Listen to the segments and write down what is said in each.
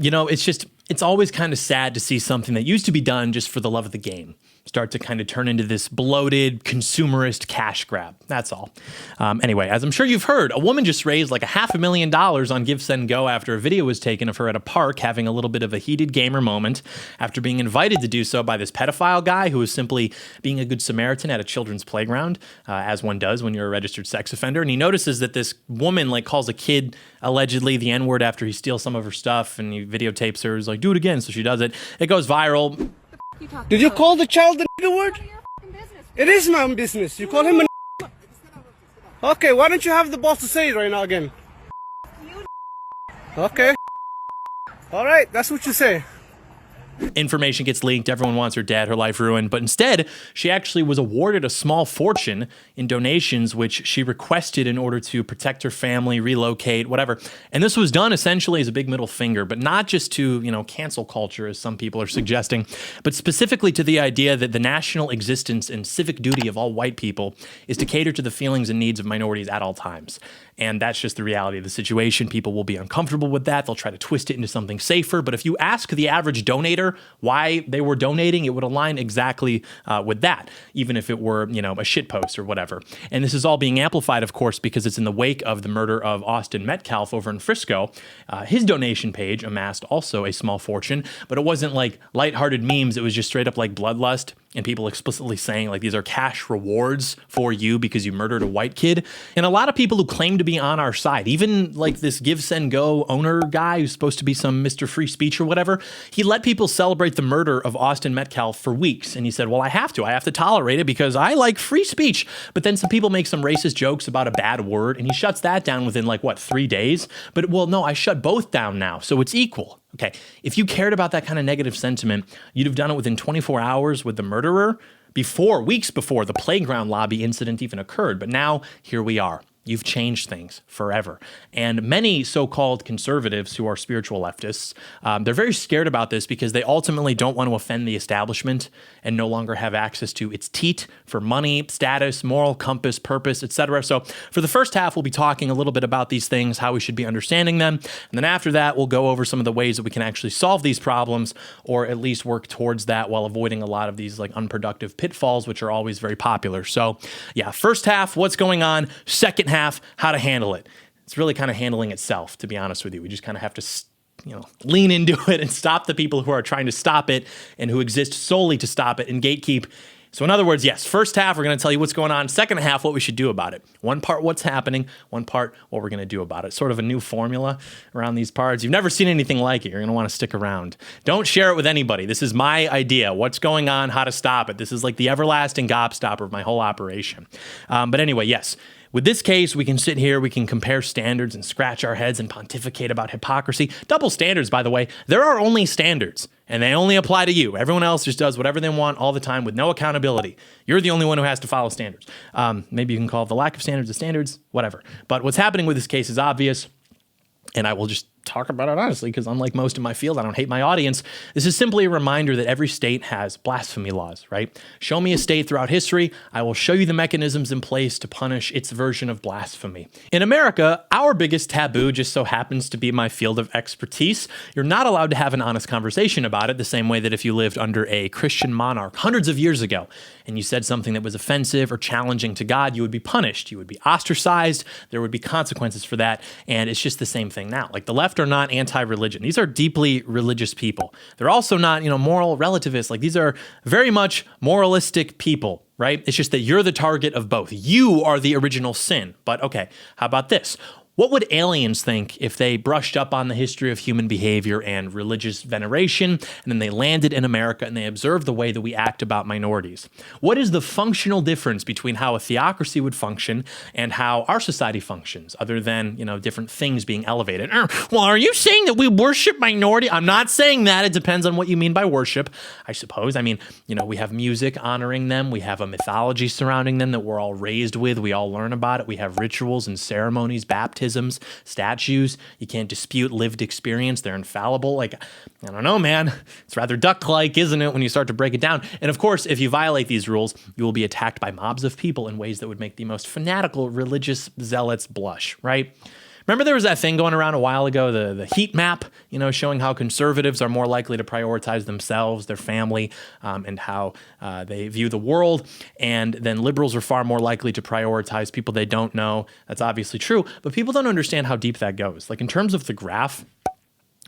it's always kind of sad to see something that used to be done just for the love of the game start to kind of turn into this bloated consumerist cash grab. That's all. Anyway, as I'm sure you've heard, a woman just raised like $500,000 on GiveSendGo after a video was taken of her at a park having a little bit of a heated gamer moment after being invited to do so by this pedophile guy who was simply being a good Samaritan at a children's playground, as one does when you're a registered sex offender. And he notices that this woman calls a kid allegedly the N-word after he steals some of her stuff, and he videotapes her. He's like, do it again. So she does it. It goes viral. Did you call the child the nigger word? It is my own business. You call him a nigger. Okay, why don't you have the boss to say it right now again? Okay. All right, that's what you say. Information gets leaked, everyone wants her dead, her life ruined, but instead, she actually was awarded a small fortune in donations, which she requested in order to protect her family, relocate, whatever. And this was done essentially as a big middle finger, but not just to, cancel culture, as some people are suggesting, but specifically to the idea that the national existence and civic duty of all white people is to cater to the feelings and needs of minorities at all times. And that's just the reality of the situation. People will be uncomfortable with that. They'll try to twist it into something safer. But if you ask the average donator why they were donating, it would align exactly with that, even if it were, a shitpost or whatever. And this is all being amplified, of course, because it's in the wake of the murder of Austin Metcalf over in Frisco. His donation page amassed also a small fortune, but it wasn't like lighthearted memes. It was just straight up like bloodlust. And people explicitly saying these are cash rewards for you because you murdered a white kid. And a lot of people who claim to be on our side, even this GiveSendGo owner guy who's supposed to be some Mr. Free Speech or whatever, he let people celebrate the murder of Austin Metcalf for weeks. And he said, well, I have to tolerate it because I like free speech. But then some people make some racist jokes about a bad word, and he shuts that down within 3 days. But well, no, I shut both down now, so it's equal. Okay, if you cared about that kind of negative sentiment, you'd have done it within 24 hours with the murderer weeks before the playground lobby incident even occurred. But now here we are. You've changed things forever. And many so-called conservatives who are spiritual leftists, they're very scared about this because they ultimately don't want to offend the establishment and no longer have access to its teat for money, status, moral compass, purpose, etc. So for the first half, we'll be talking a little bit about these things, how we should be understanding them. And then after that, we'll go over some of the ways that we can actually solve these problems, or at least work towards that while avoiding a lot of these unproductive pitfalls, which are always very popular. So yeah, first half, what's going on? Second half, how to handle it. It's really kind of handling itself, to be honest with you. We just kind of have to, lean into it and stop the people who are trying to stop it and who exist solely to stop it and gatekeep. So in other words, yes, first half, we're going to tell you what's going on. Second half, what we should do about it. One part, what's happening. One part, what we're going to do about it. Sort of a new formula around these parts. You've never seen anything like it. You're going to want to stick around. Don't share it with anybody. This is my idea. What's going on, how to stop it. This is like the everlasting gobstopper of my whole operation. But anyway, yes. With this case, we can sit here, we can compare standards and scratch our heads and pontificate about hypocrisy. Double standards, by the way. There are only standards, and they only apply to you. Everyone else just does whatever they want all the time with no accountability. You're the only one who has to follow standards. Maybe you can call the lack of standards the standards, whatever. But what's happening with this case is obvious, and I will just talk about it honestly, because unlike most in my field, I don't hate my audience. This is simply a reminder that every state has blasphemy laws, right? Show me a state throughout history, I will show you the mechanisms in place to punish its version of blasphemy. In America, our biggest taboo just so happens to be my field of expertise. You're not allowed to have an honest conversation about it, the same way that if you lived under a Christian monarch hundreds of years ago, and you said something that was offensive or challenging to God, you would be punished, you would be ostracized, there would be consequences for that, and it's just the same thing now. The left are not anti-religion. These are deeply religious people. They're also not, moral relativists. These are very much moralistic people, right? It's just that you're the target of both. You are the original sin. But okay, how about this? What would aliens think if they brushed up on the history of human behavior and religious veneration, and then they landed in America and they observed the way that we act about minorities? What is the functional difference between how a theocracy would function and how our society functions, other than, different things being elevated? Well, are you saying that we worship minority? I'm not saying that. It depends on what you mean by worship, I suppose. We have music honoring them. We have a mythology surrounding them that we're all raised with. We all learn about it. We have rituals and ceremonies, baptisms, statues. You can't dispute lived experience. They're infallible. I don't know, man. It's rather duck-like, isn't it, when you start to break it down? And of course, if you violate these rules, you will be attacked by mobs of people in ways that would make the most fanatical religious zealots blush, right? Remember there was that thing going around a while ago, the heat map, showing how conservatives are more likely to prioritize themselves, their family, and how they view the world. And then liberals are far more likely to prioritize people they don't know. That's obviously true, but people don't understand how deep that goes. Like in terms of the graph,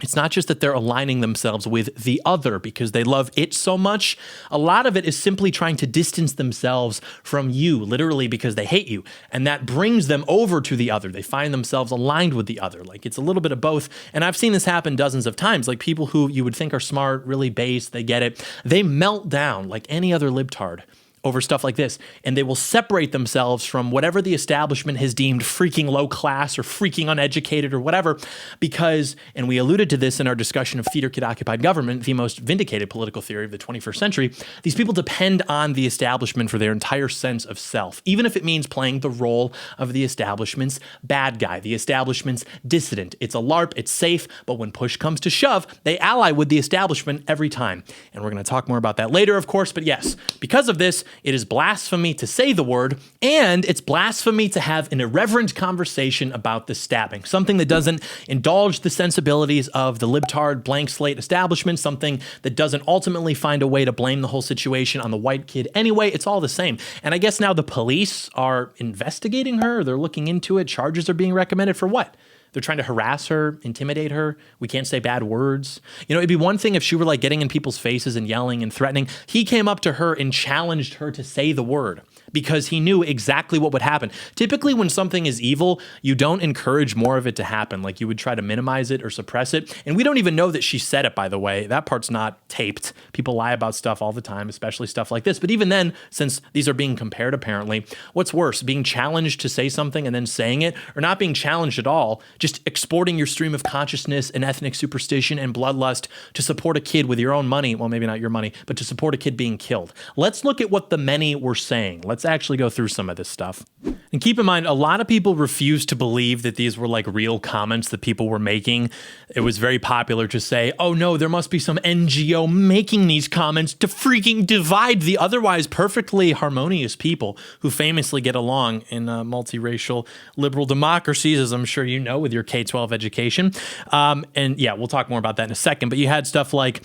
it's not just that they're aligning themselves with the other because they love it so much. A lot of it is simply trying to distance themselves from you, literally because they hate you. And that brings them over to the other. They find themselves aligned with the other. Like it's a little bit of both. And I've seen this happen dozens of times. Like people who you would think are smart, really base, they get it. They melt down like any other libtard over stuff like this, and they will separate themselves from whatever the establishment has deemed freaking low class or freaking uneducated or whatever, because, and we alluded to this in our discussion of theater kid occupied government, the most vindicated political theory of the 21st century, these people depend on the establishment for their entire sense of self, even if it means playing the role of the establishment's bad guy, the establishment's dissident. It's a LARP, it's safe, but when push comes to shove, they ally with the establishment every time. And we're going to talk more about that later, of course, but yes, because of this, it is blasphemy to say the word, and it's blasphemy to have an irreverent conversation about the stabbing, something that doesn't indulge the sensibilities of the libtard blank slate establishment, something that doesn't ultimately find a way to blame the whole situation on the white kid anyway. It's all the same. And I guess now the police are investigating her, they're looking into it, charges are being recommended for what? They're trying to harass her, intimidate her. We can't say bad words. It'd be one thing if she were like getting in people's faces and yelling and threatening. He came up to her and challenged her to say the word because he knew exactly what would happen. Typically, when something is evil, you don't encourage more of it to happen. Like you would try to minimize it or suppress it. And we don't even know that she said it, by the way. That part's not taped. People lie about stuff all the time, especially stuff like this. But even then, since these are being compared, apparently, what's worse, being challenged to say something and then saying it, or not being challenged at all, just exporting your stream of consciousness and ethnic superstition and bloodlust to support a kid with your own money, well, maybe not your money, but to support a kid being killed. Let's look at what the many were saying. Let's actually go through some of this stuff. And keep in mind, a lot of people refuse to believe that these were like real comments that people were making. It was very popular to say, oh no, there must be some NGO making these comments to freaking divide the otherwise perfectly harmonious people who famously get along in multiracial liberal democracies, as I'm sure you know with your K-12 education. And yeah, we'll talk more about that in a second, but you had stuff like,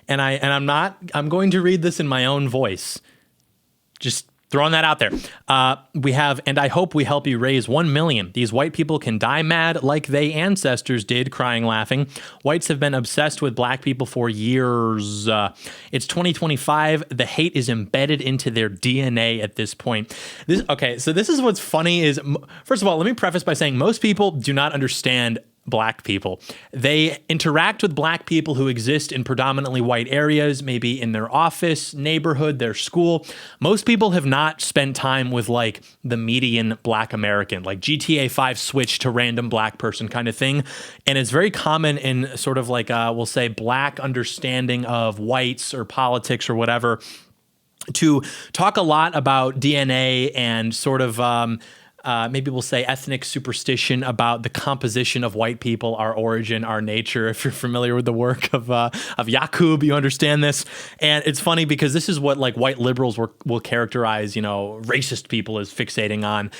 I'm going to read this in my own voice. Just throwing that out there. We have, and I hope we help you raise 1 million. These white people can die mad like they ancestors did, crying, laughing. Whites have been obsessed with black people for years. It's 2025. The hate is embedded into their DNA at this point. So this is what's funny is, first of all, let me preface by saying most people do not understand black people. They interact with black people who exist in predominantly white areas, maybe in their office, neighborhood, their school. Most people have not spent time with like the median black American, like GTA 5 switch to random black person kind of thing. And it's very common in sort of like, we'll say black understanding of whites or politics or whatever to talk a lot about DNA and sort of, maybe we'll say ethnic superstition about the composition of white people, our origin, our nature. If you're familiar with the work of Yakub, you understand this. And it's funny because this is what like white liberals will characterize, racist people as fixating on,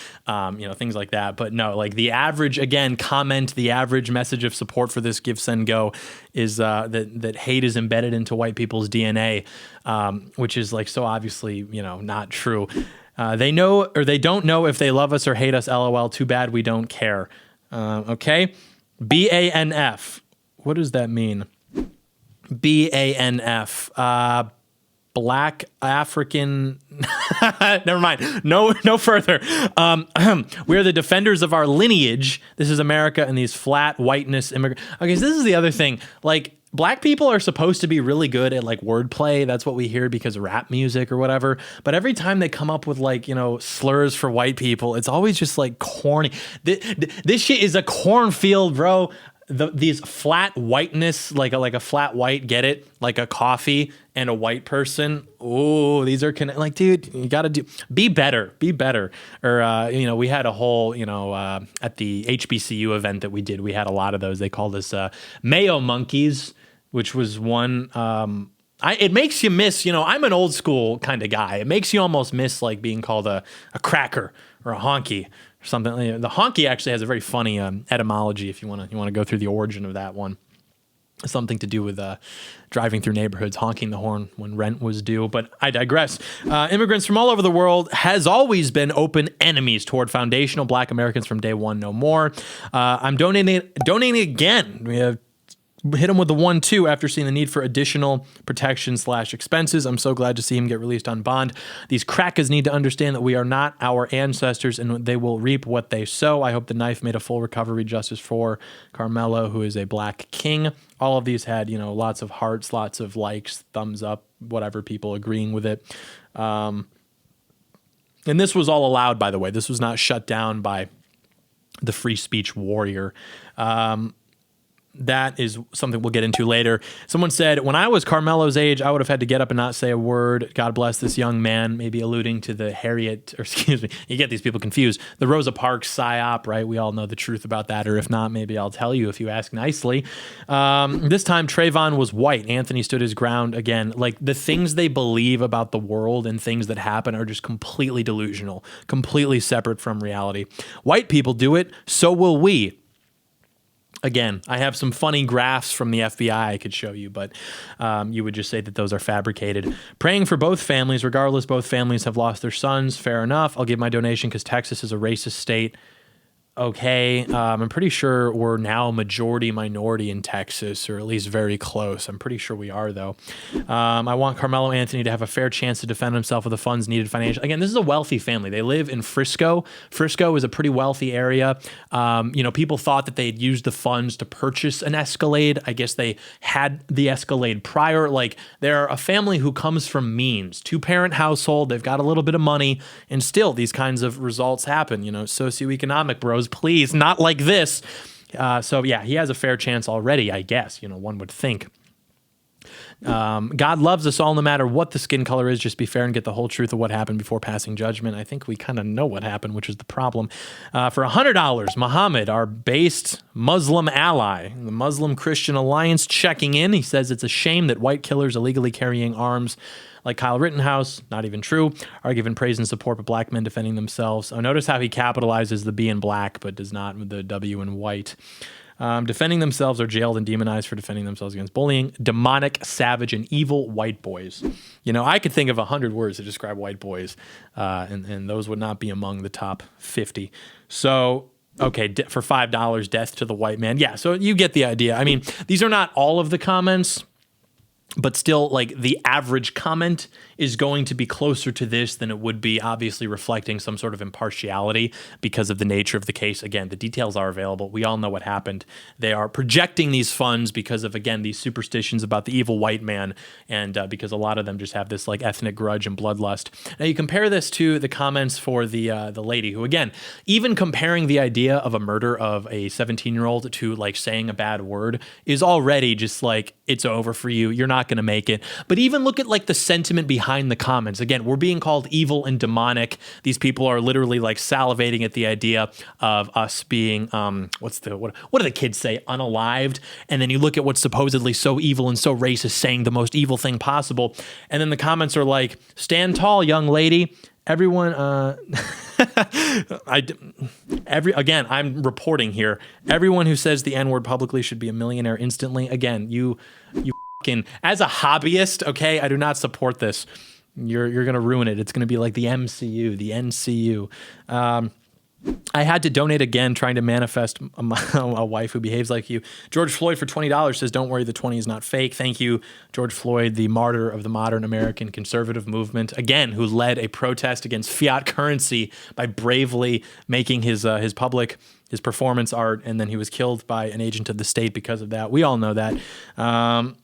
things like that. But no, like the average, again, comment, the average message of support for this GiveSendGo is that hate is embedded into white people's DNA, which is like so obviously, not true. They know or they don't know if they love us or hate us. LOL. Too bad we don't care. Okay. BANF. What does that mean? BANF. Black African. Never mind. No further. We're the defenders of our lineage. This is America and these flat whiteness immigrant. Okay. So this is the other thing. Like, black people are supposed to be really good at like wordplay. That's what we hear because of rap music or whatever. But every time they come up with like, slurs for white people, it's always just like corny. This shit is a cornfield, bro. These flat whiteness, like a flat white, get it? Like a coffee and a white person. Oh, these are like, dude, you got to be better. Or, we had a whole, at the HBCU event that we did, we had a lot of those. They called us Mayo monkeys, which was one. It makes you miss, I'm an old school kind of guy. It makes you almost miss like being called a cracker or a honky something. The honky actually has a very funny etymology if you want to go through the origin of that one. Something to do with driving through neighborhoods, honking the horn when rent was due. But I digress. Immigrants from all over the world has always been open enemies toward foundational Black Americans from day one, no more. I'm donating again. We have hit him with the 1-2 after seeing the need for additional protection/expenses. I'm so glad to see him get released on bond. These crackers need to understand that we are not our ancestors and they will reap what they sow. I hope the knife made a full recovery justice for Carmelo, who is a Black king. All of these had, lots of hearts, lots of likes, thumbs up, whatever, people agreeing with it. And this was all allowed, by the way. This was not shut down by the free speech warrior. That is something we'll get into later. Someone said, when I was Carmelo's age, I would have had to get up and not say a word. God bless this young man, maybe alluding to the you get these people confused. The Rosa Parks psyop, right? We all know the truth about that, or if not, maybe I'll tell you if you ask nicely. This time, Trayvon was white. Anthony stood his ground again. Like, the things they believe about the world and things that happen are just completely delusional, completely separate from reality. White people do it, so will we. Again, I have some funny graphs from the FBI I could show you, but you would just say that those are fabricated. Praying for both families, regardless, both families have lost their sons. Fair enough. I'll give my donation because Texas is a racist state. Okay, I'm pretty sure we're now majority minority in Texas, or at least very close. I'm pretty sure we are, though. I want Carmelo Anthony to have a fair chance to defend himself with the funds needed financially. Again, this is a wealthy family. They live in Frisco. Frisco is a pretty wealthy area. People thought that they had used the funds to purchase an Escalade. I guess they had the Escalade prior. Like, they're a family who comes from means. Two-parent household. They've got a little bit of money, and still these kinds of results happen. Socioeconomic bros. Please, not like this. So yeah, he has a fair chance already, I guess, one would think. God loves us all no matter what the skin color is. Just be fair and get the whole truth of what happened before passing judgment. I think we kind of know what happened, which is the problem. For $100, Muhammad, our based Muslim ally, the Muslim Christian Alliance, checking in. He says it's a shame that white killers illegally carrying arms like Kyle Rittenhouse, not even true, are given praise and support, but Black men defending themselves. Notice how he capitalizes the B in black, but does not with the W in white. Defending themselves are jailed and demonized for defending themselves against bullying. Demonic, savage, and evil white boys. I could think of 100 words to describe white boys, and those would not be among the top 50. So, okay, for $5, death to the white man. Yeah, so you get the idea. I mean, these are not all of the comments, but still, like, the average comment is going to be closer to this than it would be, obviously reflecting some sort of impartiality because of the nature of the case. Again, the details are available. We all know what happened. They are projecting these funds because of, again, these superstitions about the evil white man, and because a lot of them just have this, like, ethnic grudge and bloodlust. Now, you compare this to the comments for the lady who, again, even comparing the idea of a murder of a 17-year-old to, like, saying a bad word is already just like, it's over for you. You're not going to make it. But even look at, like, the sentiment behind the comments. Again, we're being called evil and demonic. These people are literally, like, salivating at the idea of us being, what do the kids say? Unalived. And then you look at what's supposedly so evil and so racist, saying the most evil thing possible. And then the comments are like, stand tall, young lady. Everyone, again, I'm reporting here. Everyone who says the N-word publicly should be a millionaire instantly. Again, you as a hobbyist, okay, I do not support this. You're gonna ruin it. It's gonna be like the MCU, the NCU. I had to donate again, trying to manifest a wife who behaves like you. George Floyd for $20 says, don't worry, the 20 is not fake. Thank you, George Floyd, the martyr of the modern American conservative movement, again, who led a protest against fiat currency by bravely making his performance art, and then he was killed by an agent of the state because of that. We all know that.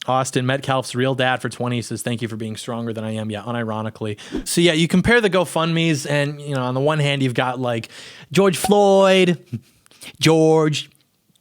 Austin Metcalf's real dad for 20 says, thank you for being stronger than I am. Yeah, unironically. So yeah, you compare the GoFundMes and, on the one hand, you've got like George Floyd, George,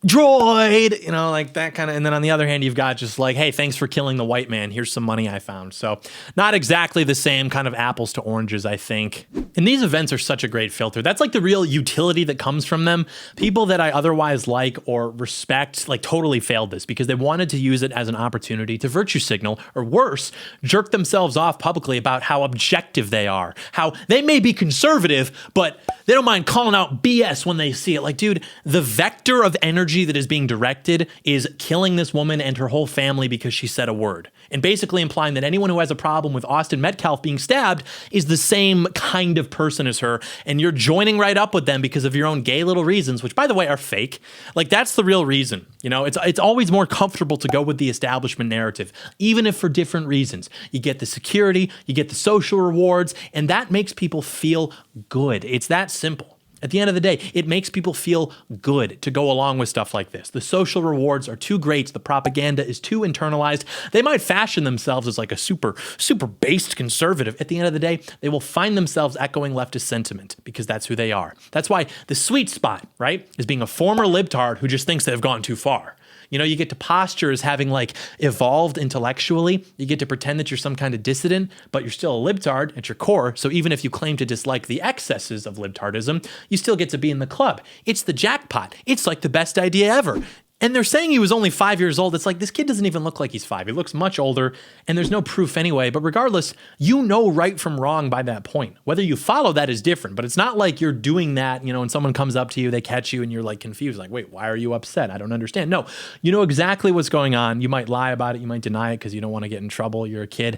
droid, like that kind of. And then on the other hand, you've got just like, hey, thanks for killing the white man. Here's some money I found. So not exactly the same kind of apples to oranges, I think. And these events are such a great filter. That's like the real utility that comes from them. People that I otherwise like or respect, like totally failed this because they wanted to use it as an opportunity to virtue signal, or worse, jerk themselves off publicly about how objective they are, how they may be conservative, but they don't mind calling out BS when they see it. Like, dude, the vector of energy that is being directed is killing this woman and her whole family because she said a word, and basically implying that anyone who has a problem with Austin Metcalf being stabbed is the same kind of person as her, and you're joining right up with them because of your own gay little reasons, which, by the way, are fake. Like, that's the real reason. It's always more comfortable to go with the establishment narrative, even if for different reasons. You get the security, you get the social rewards, and that makes people feel good. It's that simple. At the end of the day, it makes people feel good to go along with stuff like this. The social rewards are too great. The propaganda is too internalized. They might fashion themselves as like a super based conservative. At the end of the day, they will find themselves echoing leftist sentiment because that's who they are. That's why the sweet spot, right, is being a former libtard who just thinks they've gone too far. You get to posture as having like evolved intellectually. You get to pretend that you're some kind of dissident, but you're still a libtard at your core. So even if you claim to dislike the excesses of libtardism, you still get to be in the club. It's the jackpot. It's like the best idea ever. And they're saying he was only 5 years old. It's like, this kid doesn't even look like he's 5. He looks much older, and there's no proof anyway. But regardless, you know right from wrong by that point. Whether you follow that is different, but it's not like you're doing that, and someone comes up to you, they catch you, and you're like confused, like, wait, why are you upset? I don't understand. No, you know exactly what's going on. You might lie about it. You might deny it because you don't want to get in trouble. You're a kid.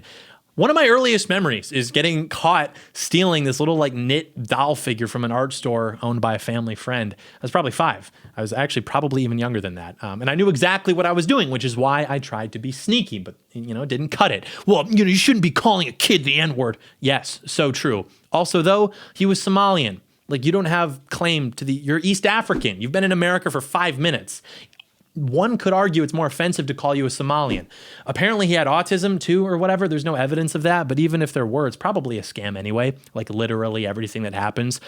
One of my earliest memories is getting caught stealing this little like knit doll figure from an art store owned by a family friend. I was probably 5. I was actually probably even younger than that. And I knew exactly what I was doing, which is why I tried to be sneaky, but didn't cut it. Well, you shouldn't be calling a kid the N-word. Yes, so true. Also, though, he was Somalian. Like, you don't have claim to you're East African. You've been in America for 5 minutes. One could argue it's more offensive to call you a Somalian. Apparently he had autism too or whatever. There's no evidence of that, but even if there were, it's probably a scam anyway. Like literally everything that happens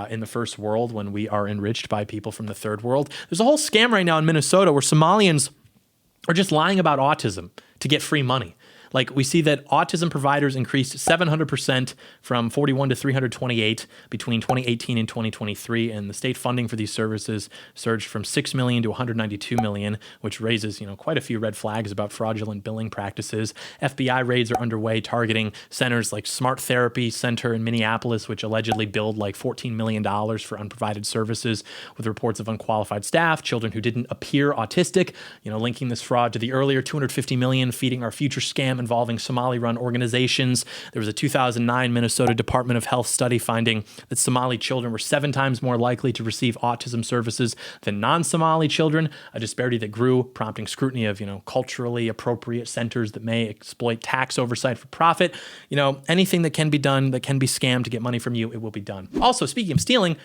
in the first world when we are enriched by people from the third world. There's a whole scam right now in Minnesota where Somalians are just lying about autism to get free money. Like, we see that autism providers increased 700% from 41 to 328 between 2018 and 2023, and the state funding for these services surged from 6 million to 192 million, which raises, quite a few red flags about fraudulent billing practices. FBI raids are underway targeting centers like Smart Therapy Center in Minneapolis, which allegedly billed like $14 million for unprovided services, with reports of unqualified staff, children who didn't appear autistic, linking this fraud to the earlier 250 million feeding our future scam involving Somali-run organizations. There was a 2009 Minnesota Department of Health study finding that Somali children were 7 times more likely to receive autism services than non-Somali children, a disparity that grew, prompting scrutiny of, culturally appropriate centers that may exploit tax oversight for profit. Anything that can be done, that can be scammed to get money from you, it will be done. Also, speaking of stealing,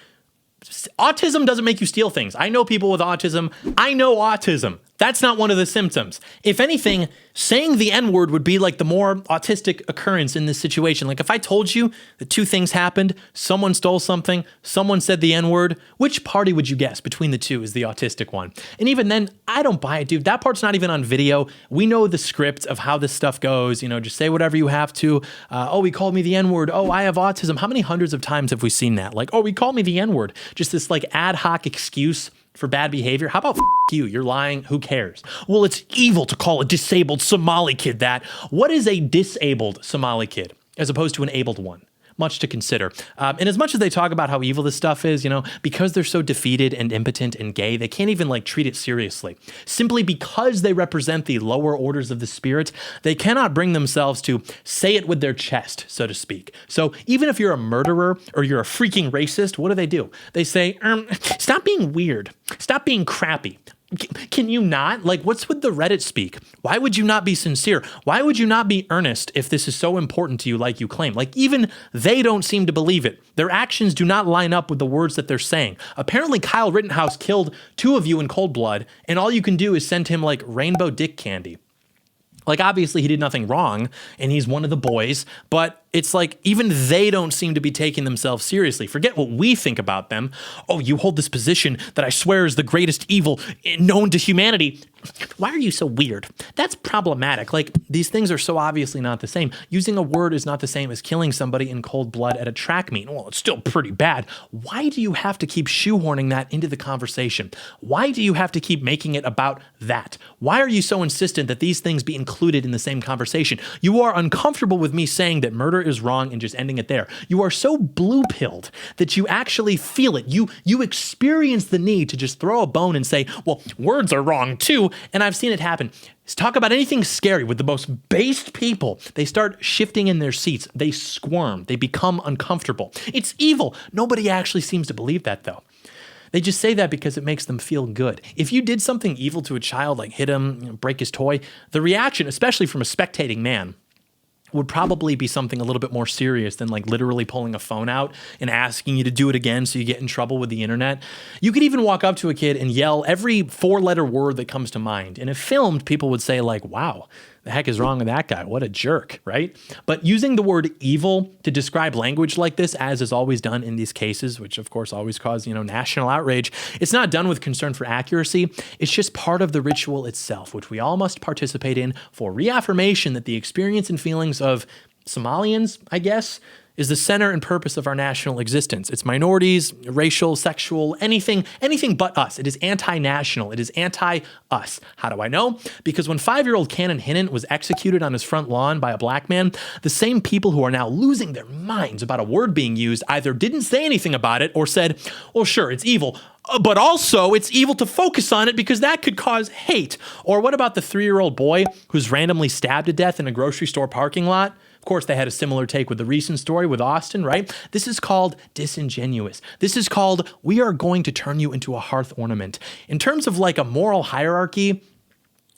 autism doesn't make you steal things. I know people with autism. I know autism. That's not one of the symptoms. If anything, saying the N-word would be like the more autistic occurrence in this situation. Like if I told you that 2 things happened, someone stole something, someone said the N-word, which party would you guess between the 2 is the autistic one? And even then, I don't buy it, dude. That part's not even on video. We know the script of how this stuff goes. Just say whatever you have to. Oh, he called me the N-word. Oh, I have autism. How many hundreds of times have we seen that? Like, oh, he called me the N-word. Just this like ad hoc excuse for bad behavior. How about you? You're lying. Who cares? Well, it's evil to call a disabled Somali kid that. What is a disabled Somali kid as opposed to an abled one? Much to consider. And as much as they talk about how evil this stuff is, because they're so defeated and impotent and gay, they can't even treat it seriously. Simply because they represent the lower orders of the spirit, they cannot bring themselves to say it with their chest, so to speak. So even if you're a murderer or you're a freaking racist, what do? They say, stop being weird. Stop being crappy. Can you not? What's with the Reddit speak? Why would you not be sincere? Why would you not be earnest if this is so important to you like you claim? Even they don't seem to believe it. Their actions do not line up with the words that they're saying. Apparently, Kyle Rittenhouse killed 2 of you in cold blood, and all you can do is send him rainbow dick candy. Like, obviously, he did nothing wrong, and he's one of the boys, but it's like even they don't seem to be taking themselves seriously. Forget what we think about them. Oh, you hold this position that I swear is the greatest evil known to humanity. Why are you so weird? That's problematic. Like, these things are so obviously not the same. Using a word is not the same as killing somebody in cold blood at a track meet. Well, it's still pretty bad. Why do you have to keep shoehorning that into the conversation? Why do you have to keep making it about that? Why are you so insistent that these things be included in the same conversation? You are uncomfortable with me saying that murder is wrong and just ending it there. You are so blue-pilled that you actually feel it. You experience the need to just throw a bone and say, well, words are wrong too. And I've seen it happen. Talk about anything scary with the most based people. They start shifting in their seats. They squirm. They become uncomfortable. It's evil. Nobody actually seems to believe that, though. They just say that because it makes them feel good. If you did something evil to a child, like hit him, break his toy, the reaction, especially from a spectating man, would probably be something a little bit more serious than like literally pulling a phone out and asking you to do it again so you get in trouble with the internet. You could even walk up to a kid and yell every 4-letter word that comes to mind. And if filmed, people would say like, wow, the heck is wrong with that guy? What a jerk, right? But using the word evil to describe language like this, as is always done in these cases, which of course always cause, national outrage, it's not done with concern for accuracy. It's just part of the ritual itself, which we all must participate in for reaffirmation that the experience and feelings of Somalians, I guess, is the center and purpose of our national existence. It's minorities, racial, sexual, anything but us. It is anti-national. It is anti-us. How do I know? Because when 5-year-old Cannon Hinnon was executed on his front lawn by a black man, the same people who are now losing their minds about a word being used either didn't say anything about it or said, well, sure, it's evil, but also it's evil to focus on it because that could cause hate. Or what about the 3-year-old boy who's randomly stabbed to death in a grocery store parking lot? Of course, they had a similar take with the recent story with Austin, right? This is called disingenuous. This is called, we are going to turn you into a hearth ornament. In terms of like a moral hierarchy,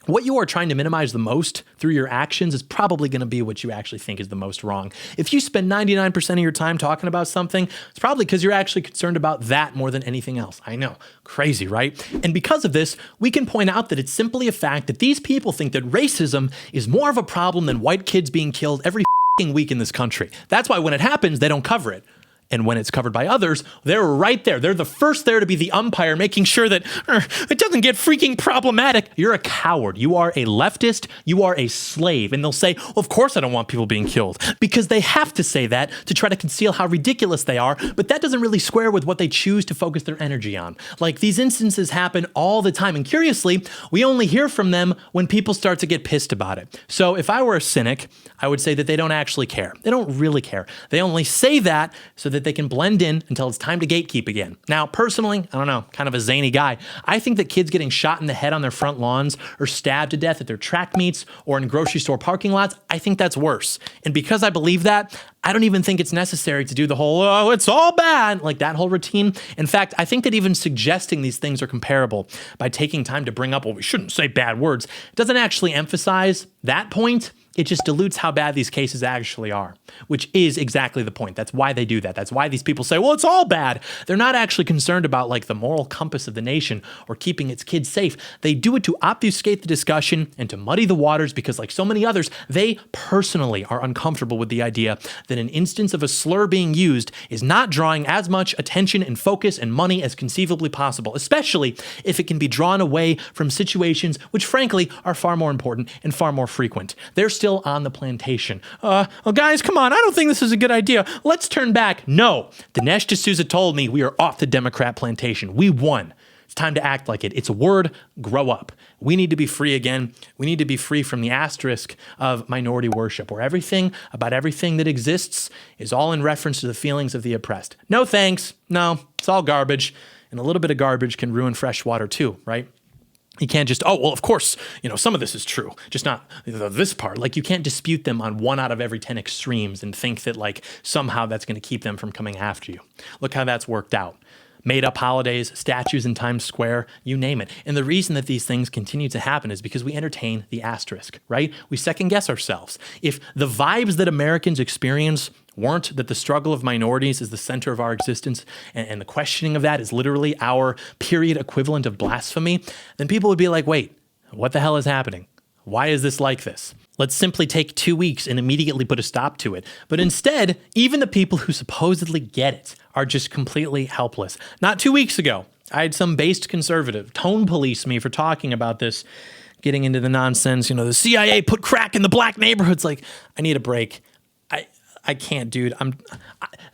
what you are trying to minimize the most through your actions is probably going to be what you actually think is the most wrong. If you spend 99% of your time talking about something, it's probably because you're actually concerned about that more than anything else. I know, crazy, right? And because of this, we can point out that it's simply a fact that these people think that racism is more of a problem than white kids being killed every week in this country. That's why when it happens, they don't cover it. And when it's covered by others, they're right there. They're the first there to be the umpire, making sure that it doesn't get freaking problematic. You're a coward. You are a leftist. You are a slave. And they'll say, well, of course I don't want people being killed, because they have to say that to try to conceal how ridiculous they are. But that doesn't really square with what they choose to focus their energy on. Like, these instances happen all the time. And curiously, we only hear from them when people start to get pissed about it. So if I were a cynic, I would say that they don't actually care. They don't really care. They only say that so that they can blend in until it's time to gatekeep again. Now, personally, I don't know, kind of a zany guy, I think that kids getting shot in the head on their front lawns or stabbed to death at their track meets or in grocery store parking lots, I think that's worse. And because I believe that, I don't even think it's necessary to do the whole, oh, it's all bad, like that whole routine. In fact, I think that even suggesting these things are comparable by taking time to bring up, well, we shouldn't say bad words, doesn't actually emphasize that point. It just dilutes how bad these cases actually are, which is exactly the point. That's why they do that. That's why these people say, well, it's all bad. They're not actually concerned about like the moral compass of the nation or keeping its kids safe. They do it to obfuscate the discussion and to muddy the waters because, like so many others, they personally are uncomfortable with the idea that an instance of a slur being used is not drawing as much attention and focus and money as conceivably possible, especially if it can be drawn away from situations which frankly are far more important and far more frequent. They're still on the plantation. Well, guys, come on. I don't think this is a good idea. Let's turn back. No. Dinesh D'Souza told me we are off the Democrat plantation. We won. It's time to act like it. It's a word. Grow up. We need to be free again. We need to be free from the asterisk of minority worship, where everything about everything that exists is all in reference to the feelings of the oppressed. No thanks. No, it's all garbage. And a little bit of garbage can ruin fresh water too, right? You can't just, oh, well, of course, some of this is true, just not this part. Like, you can't dispute them on 1 out of every 10 extremes and think that, like, somehow that's going to keep them from coming after you. Look how that's worked out. Made up holidays, statues in Times Square, you name it. And the reason that these things continue to happen is because we entertain the asterisk, right? We second guess ourselves. If the vibes that Americans experience weren't that the struggle of minorities is the center of our existence and the questioning of that is literally our period equivalent of blasphemy, then people would be like, wait, what the hell is happening? Why is this like this? Let's simply take 2 weeks and immediately put a stop to it. But instead, even the people who supposedly get it are just completely helpless. Not 2 weeks ago, I had some based conservative tone police me for talking about this, getting into the nonsense, the CIA put crack in the black neighborhoods. Like, I need a break. I can't, dude.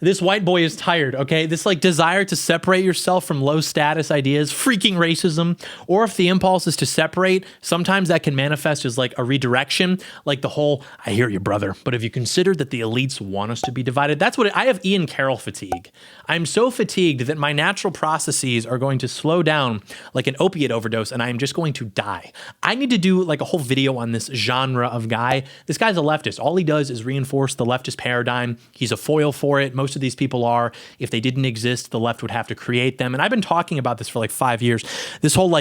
This white boy is tired, okay? This desire to separate yourself from low status ideas, freaking racism, or if the impulse is to separate, sometimes that can manifest as a redirection, like the whole, I hear you, brother, but have you considered that the elites want us to be divided? That's what I have Ian Carroll fatigue. I'm so fatigued that my natural processes are going to slow down like an opiate overdose and I am just going to die. I need to do a whole video on this genre of guy. This guy's a leftist. All he does is reinforce the leftist paradigm. He's a foil for it. Most of these people are. If they didn't exist, the left would have to create them. And I've been talking about this for 5 years. This whole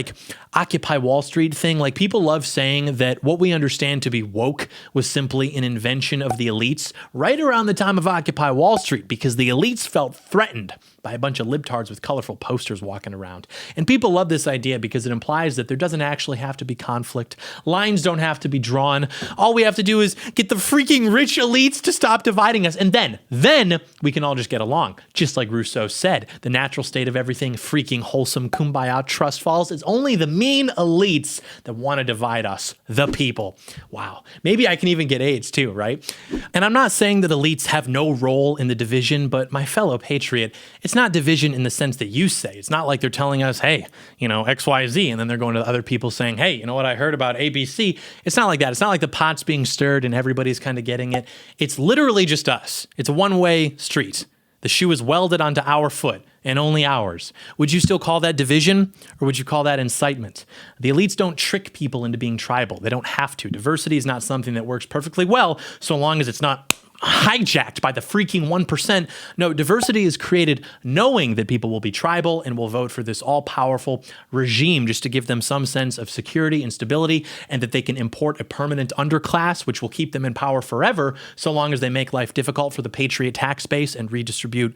Occupy Wall Street thing, people love saying that what we understand to be woke was simply an invention of the elites right around the time of Occupy Wall Street, because the elites felt threatened by a bunch of libtards with colorful posters walking around. And people love this idea because it implies that there doesn't actually have to be conflict. Lines don't have to be drawn. All we have to do is get the freaking rich elites to stop dividing us. And then we can all just get along. Just like Rousseau said, the natural state of everything, freaking wholesome kumbaya trust falls. It's only the mean elites that want to divide us, the people. Wow. Maybe I can even get AIDS too, right? And I'm not saying that elites have no role in the division, but my fellow patriot, it's not division in the sense that you say. It's not like they're telling us, hey, XYZ, and then they're going to other people saying, hey, you know what I heard about ABC? It's not like that. It's not like the pot's being stirred and everybody's kind of getting it. It's literally just us. It's a one-way street. The shoe is welded onto our foot and only ours. Would you still call that division, or would you call that incitement? The elites don't trick people into being tribal. They don't have to. Diversity is not something that works perfectly well so long as it's not hijacked by the freaking 1%. No, diversity is created knowing that people will be tribal and will vote for this all-powerful regime just to give them some sense of security and stability, and that they can import a permanent underclass which will keep them in power forever so long as they make life difficult for the patriot tax base and redistribute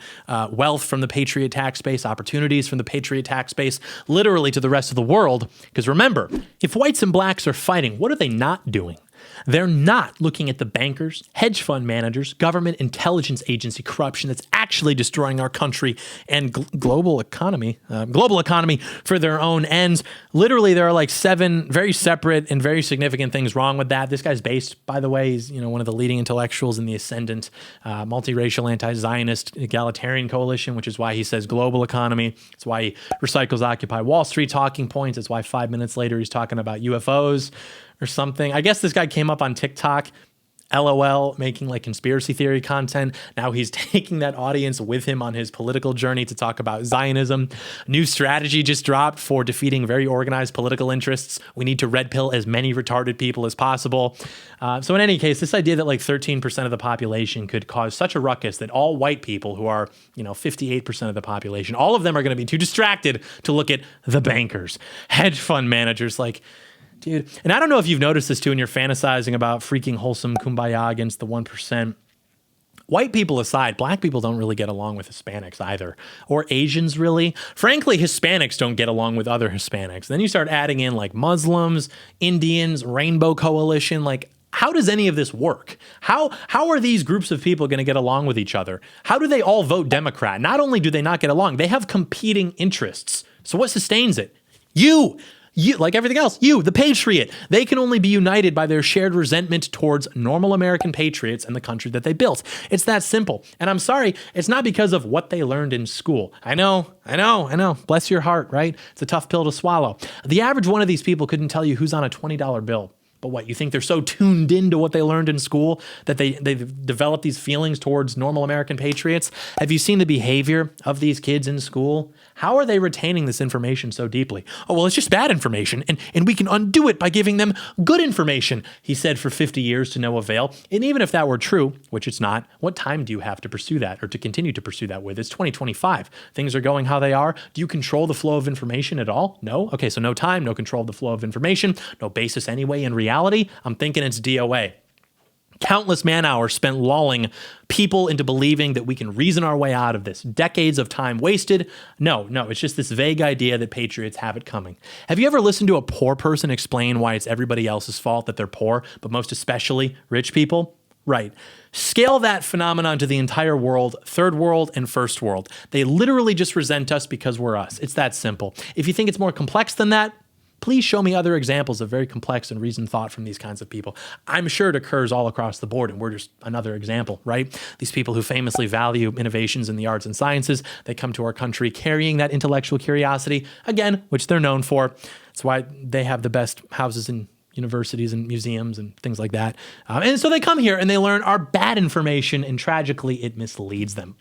wealth from the patriot tax base, opportunities from the patriot tax base, literally to the rest of the world. Because remember, if whites and blacks are fighting, what are they not doing? They're not looking at the bankers, hedge fund managers, government intelligence agency corruption that's actually destroying our country and global economy for their own ends. Literally, there are 7 very separate and very significant things wrong with that. This guy's based, by the way, he's one of the leading intellectuals in the Ascendant, multiracial, anti-Zionist, egalitarian coalition, which is why he says global economy. It's why he recycles Occupy Wall Street talking points. It's why 5 minutes later he's talking about UFOs or something. I guess this guy came up on TikTok, LOL, making conspiracy theory content. Now he's taking that audience with him on his political journey to talk about Zionism. New strategy just dropped for defeating very organized political interests. We need to red pill as many retarded people as possible. So in any case, this idea that 13% of the population could cause such a ruckus that all white people, who are 58% of the population, all of them are going to be too distracted to look at the bankers, hedge fund managers, dude. And I don't know if you've noticed this too, and you're fantasizing about freaking wholesome kumbaya against the 1%. White people aside, black people don't really get along with Hispanics either, or Asians really. Frankly, Hispanics don't get along with other Hispanics. Then you start adding in Muslims, Indians, Rainbow Coalition. How does any of this work? How are these groups of people going to get along with each other? How do they all vote Democrat? Not only do they not get along, they have competing interests. So what sustains it? You, like everything else, the patriot. They can only be united by their shared resentment towards normal American patriots and the country that they built. It's that simple. And I'm sorry, it's not because of what they learned in school. I know. Bless your heart, right? It's a tough pill to swallow. The average one of these people couldn't tell you who's on a $20 bill. But what, you think they're so tuned into what they learned in school that they've developed these feelings towards normal American patriots? Have you seen the behavior of these kids in school? How are they retaining this information so deeply? Oh, well, it's just bad information, and we can undo it by giving them good information, he said for 50 years to no avail. And even if that were true, which it's not, what time do you have to pursue that or to continue to pursue that with? It's 2025. Things are going how they are. Do you control the flow of information at all? No? Okay, so no time, no control of the flow of information, no basis anyway in reality. I'm thinking it's DOA. Countless man hours spent lulling people into believing that we can reason our way out of this. Decades of time wasted. No, it's just this vague idea that patriots have it coming. Have you ever listened to a poor person explain why it's everybody else's fault that they're poor, but most especially rich people? Right. Scale that phenomenon to the entire world, third world and first world. They literally just resent us because we're us. It's that simple. If you think it's more complex than that, please show me other examples of very complex and reasoned thought from these kinds of people. I'm sure it occurs all across the board, and we're just another example, right? These people who famously value innovations in the arts and sciences, they come to our country carrying that intellectual curiosity, again, which they're known for. That's why they have the best houses in universities and museums and things like that. And so they come here and they learn our bad information, and tragically, it misleads them.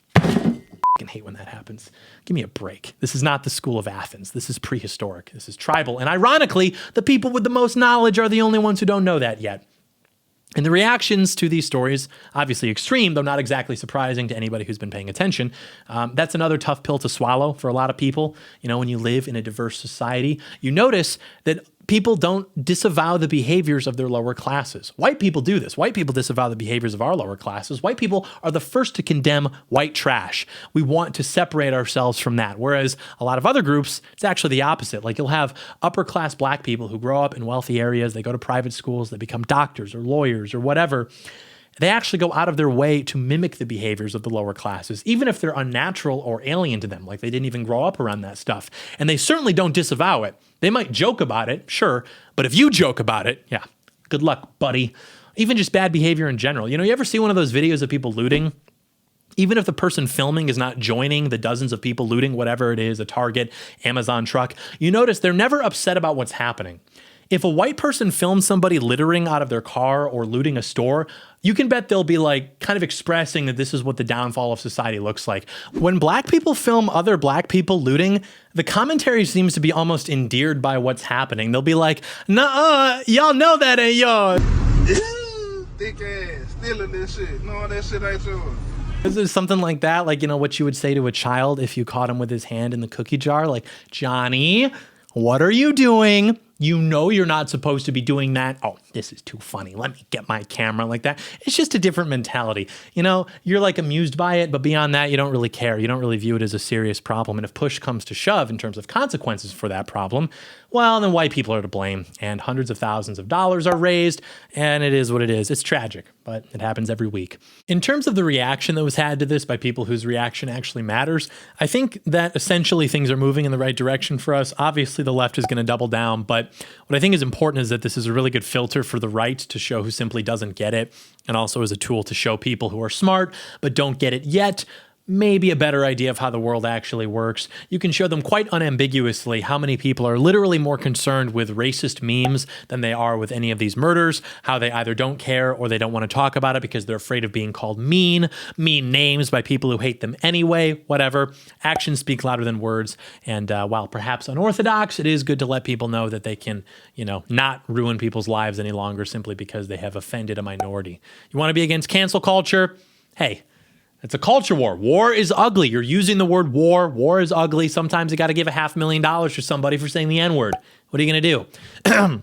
I hate when that happens. Give me a break. This is not the school of Athens. This is prehistoric. This is tribal. And ironically, the people with the most knowledge are the only ones who don't know that yet. And the reactions to these stories, obviously extreme, though not exactly surprising to anybody who's been paying attention. That's another tough pill to swallow for a lot of people. You know, when you live in a diverse society, you notice that people don't disavow the behaviors of their lower classes. White people do this. White people disavow the behaviors of our lower classes. White people are the first to condemn white trash. We want to separate ourselves from that. Whereas a lot of other groups, it's actually the opposite. Like you'll have upper class black people who grow up in wealthy areas. They go to private schools. They become doctors or lawyers or whatever. They actually go out of their way to mimic the behaviors of the lower classes, even if they're unnatural or alien to them, like they didn't even grow up around that stuff. And they certainly don't disavow it. They might joke about it, sure, but if you joke about it, yeah, good luck, buddy. Even just bad behavior in general. You know, you ever see one of those videos of people looting? Even if the person filming is not joining the dozens of people looting whatever it is, a Target, Amazon truck, you notice they're never upset about what's happening. If a white person films somebody littering out of their car or looting a store, you can bet they'll be like kind of expressing that this is what the downfall of society looks like. When black people film other black people looting, the commentary seems to be almost endeared by what's happening. They'll be like, "Nuh-uh, y'all know that ain't yours." Thick ass, stealing this shit. No, that shit ain't yours. This is something like that, like, you know, what you would say to a child if you caught him with his hand in the cookie jar, like, "Johnny, what are you doing? You know you're not supposed to be doing that. Oh, this is too funny. Let me get my camera," like that. It's just a different mentality. You know, you're like amused by it, but beyond that, you don't really care. You don't really view it as a serious problem. And if push comes to shove in terms of consequences for that problem, well, then white people are to blame, and hundreds of thousands of dollars are raised, and it is what it is. It's tragic, but it happens every week. In terms of the reaction that was had to this by people whose reaction actually matters, I think that essentially things are moving in the right direction for us. Obviously, the left is going to double down, but what I think is important is that this is a really good filter for the right to show who simply doesn't get it, and also as a tool to show people who are smart but don't get it yet maybe a better idea of how the world actually works. You can show them quite unambiguously how many people are literally more concerned with racist memes than they are with any of these murders, how they either don't care or they don't want to talk about it because they're afraid of being called mean names by people who hate them anyway, whatever. Actions speak louder than words, and while perhaps unorthodox, it is good to let people know that they can, you know, not ruin people's lives any longer simply because they have offended a minority. You want to be against cancel culture? Hey, it's a culture war. War is ugly. You're using the word war. War is ugly. Sometimes you got to give $500,000 to somebody for saying the N-word. What are you going to do?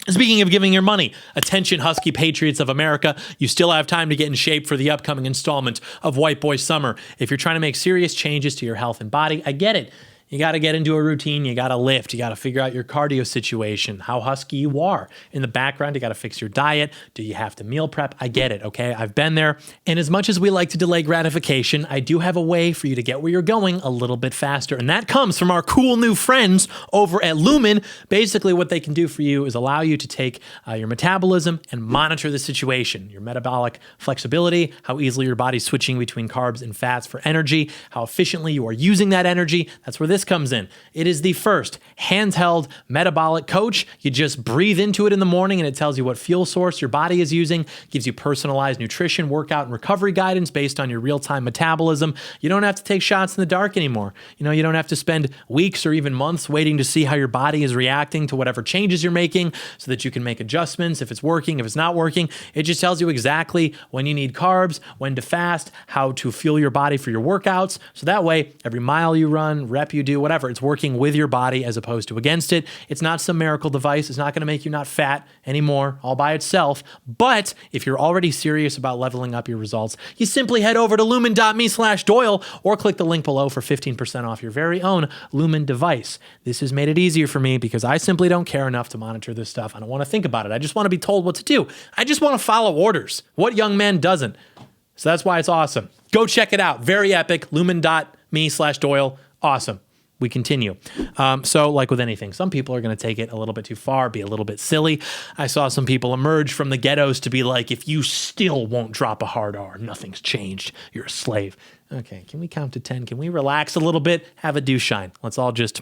Speaking of giving your money, attention husky patriots of America, you still have time to get in shape for the upcoming installment of White Boy Summer. If you're trying to make serious changes to your health and body, I get it. You got to get into a routine. You got to lift. You got to figure out your cardio situation, how husky you are. In the background, you got to fix your diet. Do you have to meal prep? I get it, okay? I've been there. And as much as we like to delay gratification, I do have a way for you to get where you're going a little bit faster. And that comes from our cool new friends over at Lumen. Basically, what they can do for you is allow you to take your metabolism and monitor the situation, your metabolic flexibility, how easily your body's switching between carbs and fats for energy, how efficiently you are using that energy. That's where this comes in. It is the first handheld metabolic coach. You just breathe into it in the morning and it tells you what fuel source your body is using, gives you personalized nutrition, workout, and recovery guidance based on your real-time metabolism. You don't have to take shots in the dark anymore. You know, you don't have to spend weeks or even months waiting to see how your body is reacting to whatever changes you're making so that you can make adjustments if it's working, if it's not working. It just tells you exactly when you need carbs, when to fast, how to fuel your body for your workouts. So that way, every mile you run, rep you do, whatever. It's working with your body as opposed to against it. It's not some miracle device. It's not going to make you not fat anymore all by itself. But if you're already serious about leveling up your results, you simply head over to lumen.me/Doyle or click the link below for 15% off your very own Lumen device. This has made it easier for me because I simply don't care enough to monitor this stuff. I don't want to think about it. I just want to be told what to do. I just want to follow orders. What young man doesn't? So that's why it's awesome. Go check it out. Very epic. Lumen.me/Doyle. Awesome. We continue. So like with anything, some people are going to take it a little bit too far, be a little bit silly. I saw some people emerge from the ghettos to be like, if you still won't drop a hard R, nothing's changed. You're a slave. Okay, can we count to 10? Can we relax a little bit? Have a do shine. Let's all just...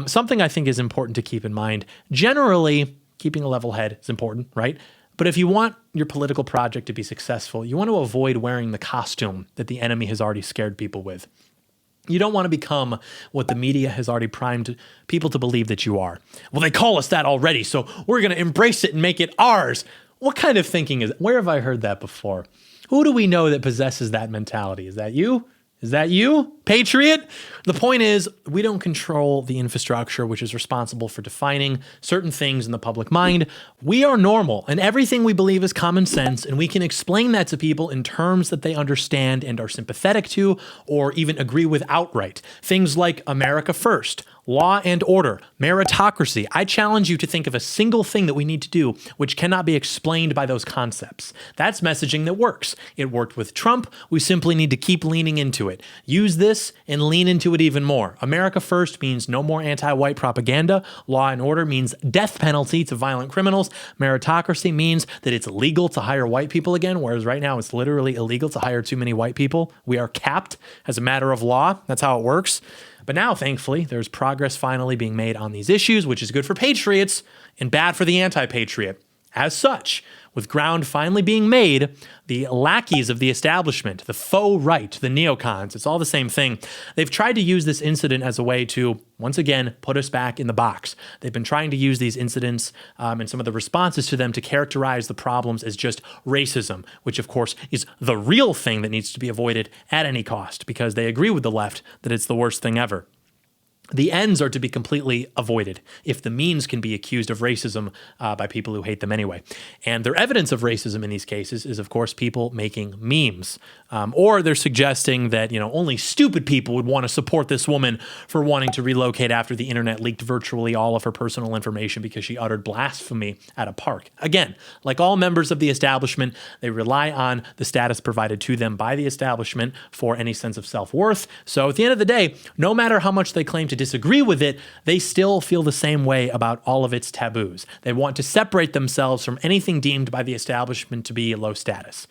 something I think is important to keep in mind. Generally, keeping a level head is important, right? But if you want your political project to be successful, you want to avoid wearing the costume that the enemy has already scared people with. You don't want to become what the media has already primed people to believe that you are. Well, they call us that already, so we're going to embrace it and make it ours. What kind of thinking is that? Where have I heard that before? Who do we know that possesses that mentality? Is that you? Is that you, Patriot? The point is, we don't control the infrastructure which is responsible for defining certain things in the public mind. We are normal, and everything we believe is common sense, and we can explain that to people in terms that they understand and are sympathetic to, or even agree with outright. Things like America first, law and order, meritocracy. I challenge you to think of a single thing that we need to do which cannot be explained by those concepts. That's messaging that works. It worked with Trump. We simply need to keep leaning into it. Use this and lean into it even more. America first means no more anti-white propaganda. Law and order means death penalty to violent criminals. Meritocracy means that it's legal to hire white people again, whereas right now it's literally illegal to hire too many white people. We are capped as a matter of law. That's how it works. But now, thankfully, there's progress finally being made on these issues, which is good for patriots and bad for the anti-patriot. As such, with ground finally being made, the lackeys of the establishment, the faux right, the neocons, it's all the same thing. They've tried to use this incident as a way to, once again, put us back in the box. They've been trying to use these incidents and some of the responses to them to characterize the problems as just racism, which of course is the real thing that needs to be avoided at any cost because they agree with the left that it's the worst thing ever. The ends are to be completely avoided if the means can be accused of racism by people who hate them anyway. And their evidence of racism in these cases is, of course, people making memes. Or they're suggesting that, only stupid people would want to support this woman for wanting to relocate after the internet leaked virtually all of her personal information because she uttered blasphemy at a park. Again, like all members of the establishment, they rely on the status provided to them by the establishment for any sense of self-worth. So at the end of the day, no matter how much they claim to disagree with it, they still feel the same way about all of its taboos. They want to separate themselves from anything deemed by the establishment to be low status,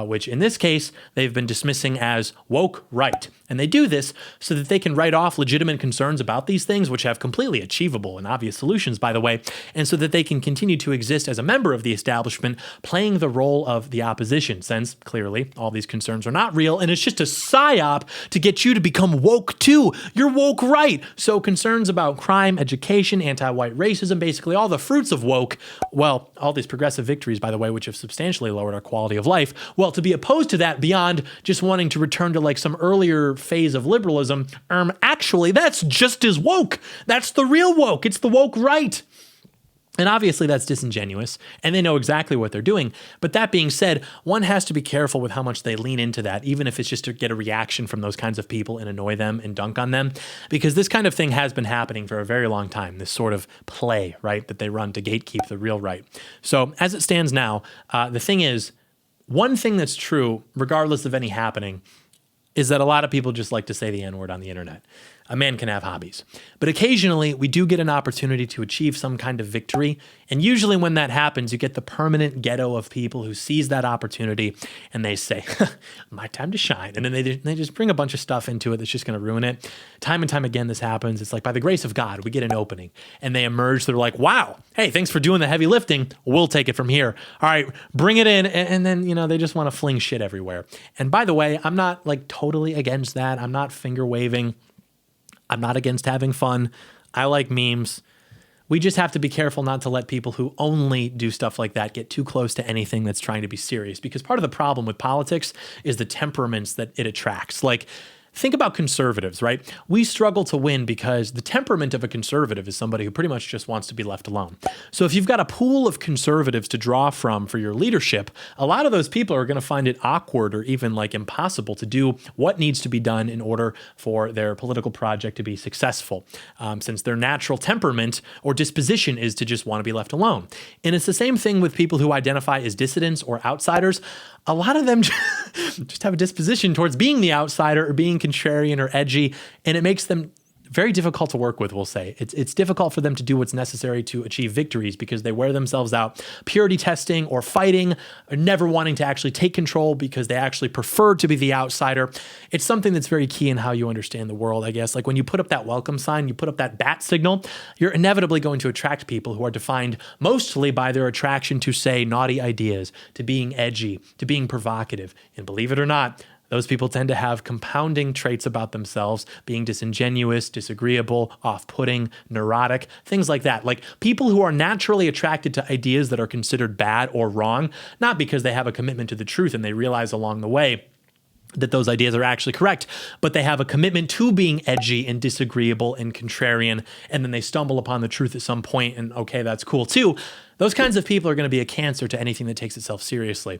which in this case, they've been dismissing as woke right. And they do this so that they can write off legitimate concerns about these things, which have completely achievable and obvious solutions, by the way, and so that they can continue to exist as a member of the establishment, playing the role of the opposition, since clearly all these concerns are not real, and it's just a psyop to get you to become woke too. You're woke right. So concerns about crime, education, anti-white racism, basically all the fruits of woke, well, all these progressive victories, by the way, which have substantially lowered our quality of life, well, to be opposed to that beyond just wanting to return to like some earlier phase of liberalism, actually, that's just as woke. That's the real woke. It's the woke right. And obviously that's disingenuous, and they know exactly what they're doing. But that being said, one has to be careful with how much they lean into that, even if it's just to get a reaction from those kinds of people and annoy them and dunk on them, because this kind of thing has been happening for a very long time, this sort of play, right, that they run to gatekeep the real right. So as it stands now, the thing is, one thing that's true, regardless of any happening, is that a lot of people just like to say the N-word on the internet. A man can have hobbies. But occasionally, we do get an opportunity to achieve some kind of victory. And usually when that happens, you get the permanent ghetto of people who seize that opportunity and they say, my time to shine. And then they just bring a bunch of stuff into it that's just going to ruin it. Time and time again, this happens. It's like, by the grace of God, we get an opening. And they emerge. They're like, wow, hey, thanks for doing the heavy lifting. We'll take it from here. All right, bring it in. And then, they just want to fling shit everywhere. And by the way, I'm not like totally against that. I'm not finger waving. I'm not against having fun. I like memes. We just have to be careful not to let people who only do stuff like that get too close to anything that's trying to be serious. Because part of the problem with politics is the temperaments that it attracts. Like, think about conservatives, right? We struggle to win because the temperament of a conservative is somebody who pretty much just wants to be left alone. So if you've got a pool of conservatives to draw from for your leadership, a lot of those people are going to find it awkward or even like impossible to do what needs to be done in order for their political project to be successful, since their natural temperament or disposition is to just want to be left alone. And it's the same thing with people who identify as dissidents or outsiders. A lot of them just have a disposition towards being the outsider or being contrarian or edgy, and it makes them very difficult to work with, we'll say. It's difficult for them to do what's necessary to achieve victories because they wear themselves out purity testing or fighting or never wanting to actually take control because they actually prefer to be the outsider. It's something that's very key in how you understand the world, I guess. Like when you put up that welcome sign, you put up that bat signal, you're inevitably going to attract people who are defined mostly by their attraction to, say, naughty ideas, to being edgy, to being provocative. And believe it or not, those people tend to have compounding traits about themselves, being disingenuous, disagreeable, off-putting, neurotic, things like that. Like people who are naturally attracted to ideas that are considered bad or wrong, not because they have a commitment to the truth and they realize along the way that those ideas are actually correct, but they have a commitment to being edgy and disagreeable and contrarian, and then they stumble upon the truth at some point, and okay, that's cool too. Those kinds of people are going to be a cancer to anything that takes itself seriously.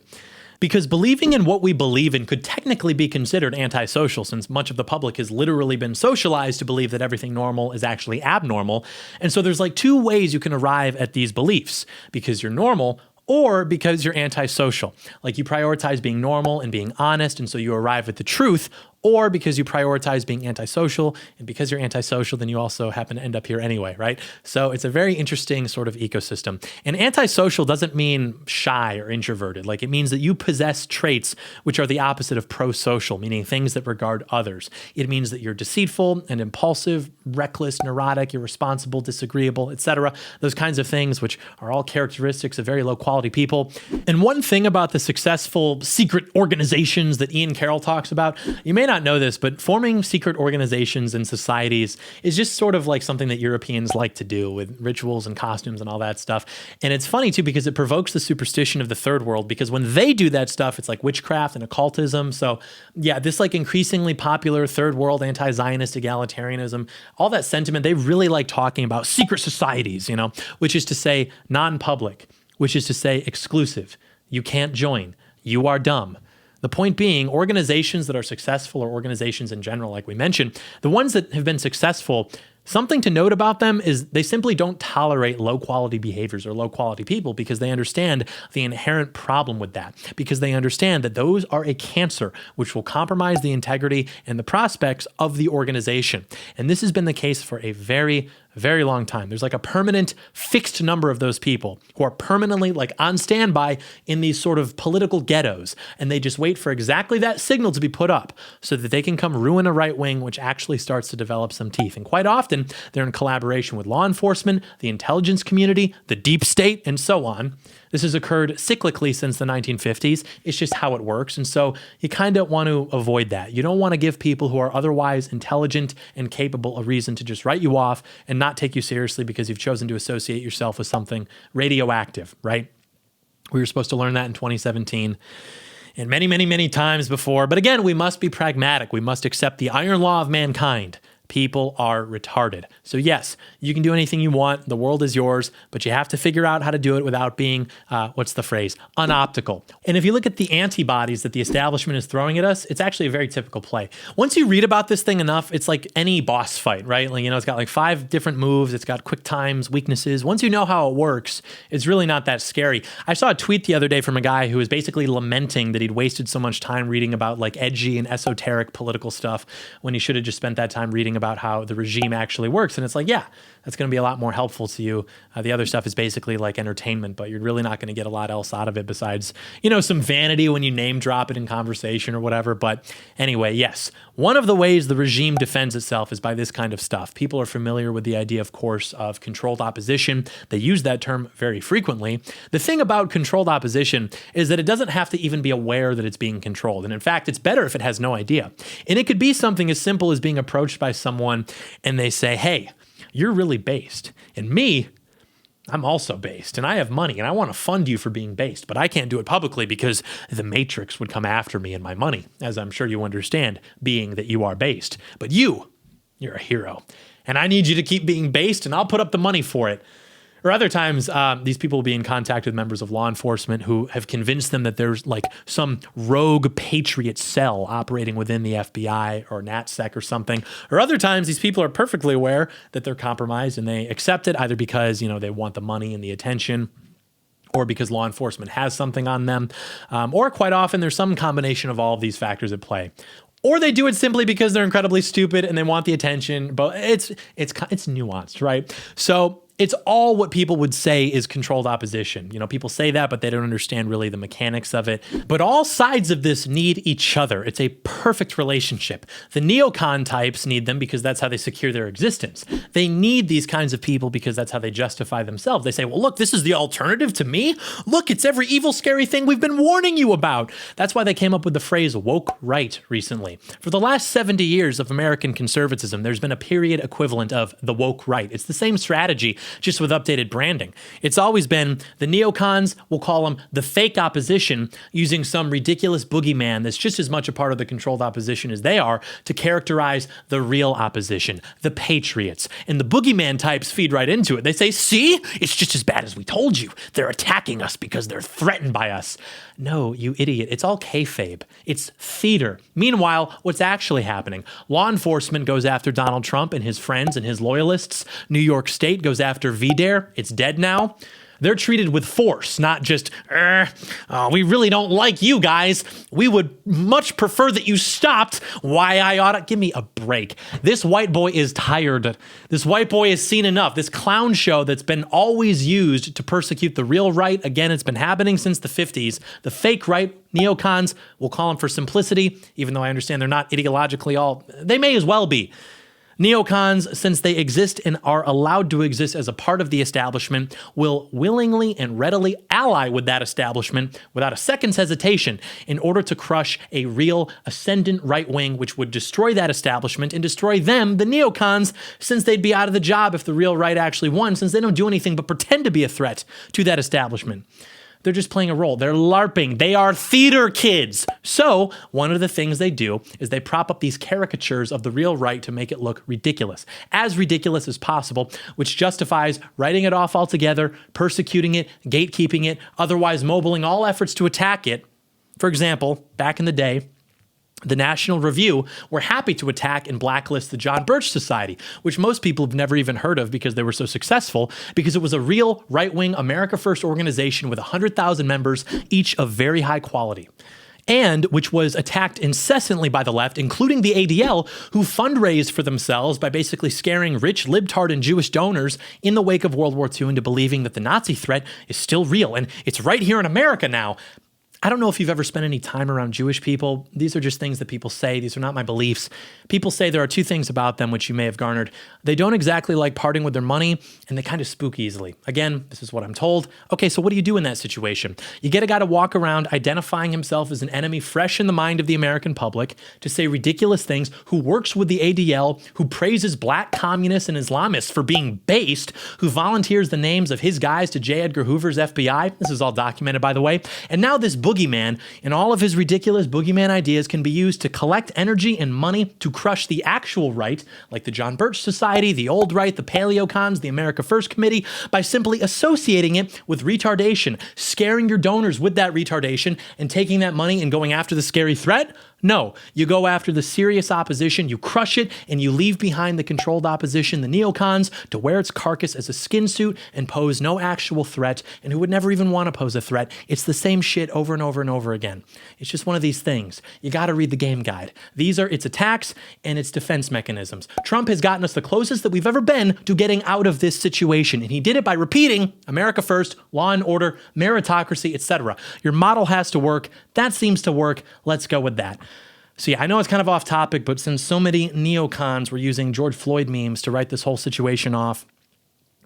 Because believing in what we believe in could technically be considered antisocial, since much of the public has literally been socialized to believe that everything normal is actually abnormal. And so there's like two ways you can arrive at these beliefs, because you're normal or because you're antisocial. Like you prioritize being normal and being honest, and so you arrive at the truth, or because you prioritize being antisocial, and because you're antisocial, then you also happen to end up here anyway, right? So it's a very interesting sort of ecosystem. And antisocial doesn't mean shy or introverted. Like it means that you possess traits which are the opposite of pro-social, meaning things that regard others. It means that you're deceitful and impulsive, reckless, neurotic, irresponsible, disagreeable, etc. Those kinds of things, which are all characteristics of very low quality people. And one thing about the successful secret organizations that Ian Carroll talks about, you may not know this, but forming secret organizations and societies is just sort of like something that Europeans like to do with rituals and costumes and all that stuff. And it's funny too, because it provokes the superstition of the third world, because when they do that stuff, it's like witchcraft and occultism. So yeah, this like increasingly popular third world anti-Zionist egalitarianism, all that sentiment, they really like talking about secret societies, you know, which is to say non-public, which is to say exclusive. You can't join. You are dumb. The point being, organizations that are successful, or organizations in general, like we mentioned, the ones that have been successful, something to note about them is they simply don't tolerate low-quality behaviors or low-quality people, because they understand the inherent problem with that, because they understand that those are a cancer which will compromise the integrity and the prospects of the organization. And this has been the case for a very, very long time. There's like a permanent fixed number of those people who are permanently like on standby in these sort of political ghettos, and they just wait for exactly that signal to be put up so that they can come ruin a right wing which actually starts to develop some teeth. And quite often they're in collaboration with law enforcement, the intelligence community, the deep state, and so on. This has occurred cyclically since the 1950s. It's just how it works. And so you kind of want to avoid that. You don't want to give people who are otherwise intelligent and capable a reason to just write you off and not take you seriously because you've chosen to associate yourself with something radioactive, right? We were supposed to learn that in 2017 and many, many, many times before. But again, we must be pragmatic. We must accept the iron law of mankind. People are retarded. So yes, you can do anything you want. The world is yours, but you have to figure out how to do it without being, what's the phrase, unoptical. And if you look at the antibodies that the establishment is throwing at us, it's actually a very typical play. Once you read about this thing enough, it's like any boss fight, right? Like, you know, it's got like 5 different moves. It's got quick times, weaknesses. Once you know how it works, it's really not that scary. I saw a tweet the other day from a guy who was basically lamenting that he'd wasted so much time reading about like edgy and esoteric political stuff when he should have just spent that time reading about how the regime actually works. And it's like, yeah, that's going to be a lot more helpful to you. The other stuff is basically like entertainment, but you're really not going to get a lot else out of it besides, you know, some vanity when you name drop it in conversation or whatever. But anyway, yes, one of the ways the regime defends itself is by this kind of stuff. People are familiar with the idea, of course, of controlled opposition. They use that term very frequently. The thing about controlled opposition is that it doesn't have to even be aware that it's being controlled. And in fact, it's better if it has no idea. And it could be something as simple as being approached by someone and they say, hey, you're really based. And me, I'm also based and I have money and I want to fund you for being based, but I can't do it publicly because the Matrix would come after me and my money, as I'm sure you understand, being that you are based. But you're a hero and I need you to keep being based and I'll put up the money for it. Or other times, these people will be in contact with members of law enforcement who have convinced them that there's like some rogue Patriot cell operating within the FBI or NatSec or something. Or other times, these people are perfectly aware that they're compromised and they accept it either because, they want the money and the attention, or because law enforcement has something on them, or quite often there's some combination of all of these factors at play. Or they do it simply because they're incredibly stupid and they want the attention, but it's nuanced, right? So it's all what people would say is controlled opposition. People say that, but they don't understand really the mechanics of it. But all sides of this need each other. It's a perfect relationship. The neocon types need them because that's how they secure their existence. They need these kinds of people because that's how they justify themselves. They say, well, look, this is the alternative to me. Look, it's every evil, scary thing we've been warning you about. That's why they came up with the phrase woke right recently. For the last 70 years of American conservatism, there's been a period equivalent of the woke right. It's the same strategy, just with updated branding. It's always been the neocons, we'll call them the fake opposition, using some ridiculous boogeyman that's just as much a part of the controlled opposition as they are to characterize the real opposition, the patriots. And the boogeyman types feed right into it. They say, see, it's just as bad as we told you. They're attacking us because they're threatened by us. No, you idiot. It's all kayfabe. It's theater. Meanwhile, what's actually happening? Law enforcement goes after Donald Trump and his friends and his loyalists. New York State goes after VDare. It's dead now. They're treated with force, not just, we really don't like you guys. We would much prefer that you stopped. Why I oughta, give me a break. This white boy is tired. This white boy has seen enough. This clown show that's been always used to persecute the real right. Again, it's been happening since the 50s. The fake right, neocons, we'll call them for simplicity, even though I understand they're not ideologically all, they may as well be. Neocons, since they exist and are allowed to exist as a part of the establishment, will willingly and readily ally with that establishment without a second's hesitation in order to crush a real ascendant right wing, which would destroy that establishment and destroy them, the neocons, since they'd be out of the job if the real right actually won, since they don't do anything but pretend to be a threat to that establishment. They're just playing a role. They're LARPing. They are theater kids. So one of the things they do is they prop up these caricatures of the real right to make it look ridiculous as possible, which justifies writing it off altogether, persecuting it, gatekeeping it, otherwise mobiling all efforts to attack it. For example, back in the day, the National Review were happy to attack and blacklist the John Birch Society, which most people have never even heard of because they were so successful, because it was a real right-wing America First organization with 100,000 members, each of very high quality, and which was attacked incessantly by the left, including the ADL, who fundraised for themselves by basically scaring rich libtard and Jewish donors in the wake of World War II into believing that the Nazi threat is still real, and it's right here in America now. I don't know if you've ever spent any time around Jewish people. These are just things that people say. These are not my beliefs. People say there are two things about them which you may have garnered. They don't exactly like parting with their money, and they kind of spook easily. Again, this is what I'm told. Okay, so what do you do in that situation? You get a guy to walk around identifying himself as an enemy fresh in the mind of the American public, to say ridiculous things, who works with the ADL, who praises black communists and Islamists for being based, who volunteers the names of his guys to J. Edgar Hoover's FBI. This is all documented, by the way. And now this boogeyman and all of his ridiculous boogeyman ideas can be used to collect energy and money to crush the actual right, like the John Birch Society, the old right, the paleocons, the America First Committee, by simply associating it with retardation, scaring your donors with that retardation, and taking that money and going after the scary threat. No, you go after the serious opposition, you crush it, and you leave behind the controlled opposition, the neocons, to wear its carcass as a skin suit and pose no actual threat, and who would never even want to pose a threat. It's the same shit over and over and over again. It's just one of these things. You got to read the game guide. These are its attacks and its defense mechanisms. Trump has gotten us the closest that we've ever been to getting out of this situation, and he did it by repeating America first, law and order, meritocracy, etc. Your model has to work. That seems to work. Let's go with that. So yeah, I know it's kind of off topic, but since so many neocons were using George Floyd memes to write this whole situation off,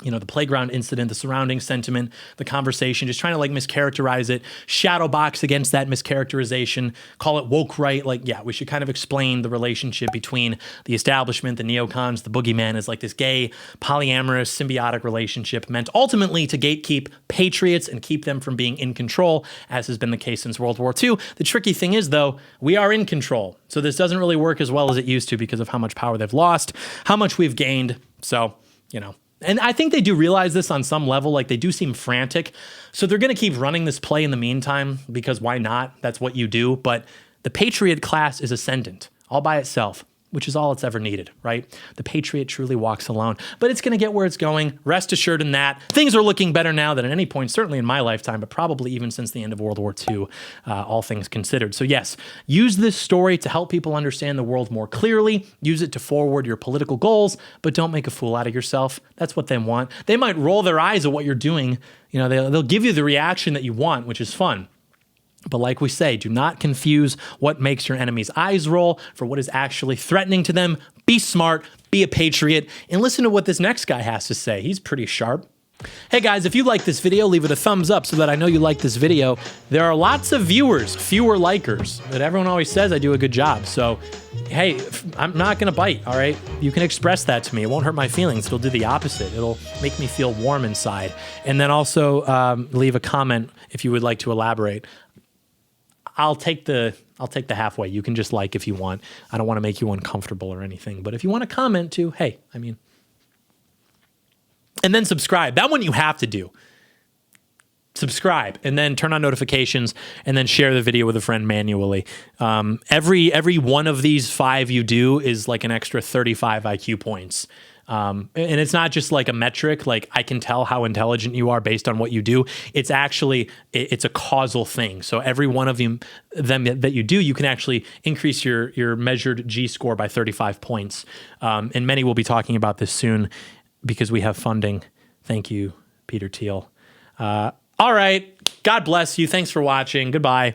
you know, the playground incident, the surrounding sentiment, the conversation, just trying to like mischaracterize it, shadow box against that mischaracterization, call it woke right. Like, yeah, we should kind of explain the relationship between the establishment, the neocons, the boogeyman is like this gay, polyamorous, symbiotic relationship meant ultimately to gatekeep patriots and keep them from being in control, as has been the case since World War II. The tricky thing is, though, we are in control. So this doesn't really work as well as it used to because of how much power they've lost, how much we've gained. So, you know. And I think they do realize this on some level, like they do seem frantic. So they're going to keep running this play in the meantime, because why not? That's what you do. But the Patriot class is ascendant all by itself, which is all it's ever needed, right? The Patriot truly walks alone, but it's going to get where it's going. Rest assured in that. Things are looking better now than at any point, certainly in my lifetime, but probably even since the end of World War II, all things considered. So yes, use this story to help people understand the world more clearly. Use it to forward your political goals, but don't make a fool out of yourself. That's what they want. They might roll their eyes at what you're doing. You know, they'll give you the reaction that you want, which is fun. But like we say, do not confuse what makes your enemy's eyes roll for what is actually threatening to them. Be smart, be a patriot, and listen to what this next guy has to say. He's pretty sharp. Hey guys, if you like this video, leave it a thumbs up so that I know you like this video. There are lots of viewers, fewer likers, but everyone always says I do a good job. So, hey, I'm not gonna bite, all right? You can express that to me. It won't hurt my feelings. It'll do the opposite. It'll make me feel warm inside. And then also leave a comment if you would like to elaborate. I'll take the halfway. You can just like if you want. I don't want to make you uncomfortable or anything. But if you want to comment too, hey, I mean. And then subscribe. That one you have to do. Subscribe and then turn on notifications and then share the video with a friend manually. Every one of these 5 you do is like an extra 35 IQ points. And it's not just like a metric, like I can tell how intelligent you are based on what you do. It's actually, it's a causal thing. So every one of them that you do, you can actually increase your measured G score by 35 points. And many will be talking about this soon because we have funding. Thank you, Peter Thiel. All right. God bless you. Thanks for watching. Goodbye.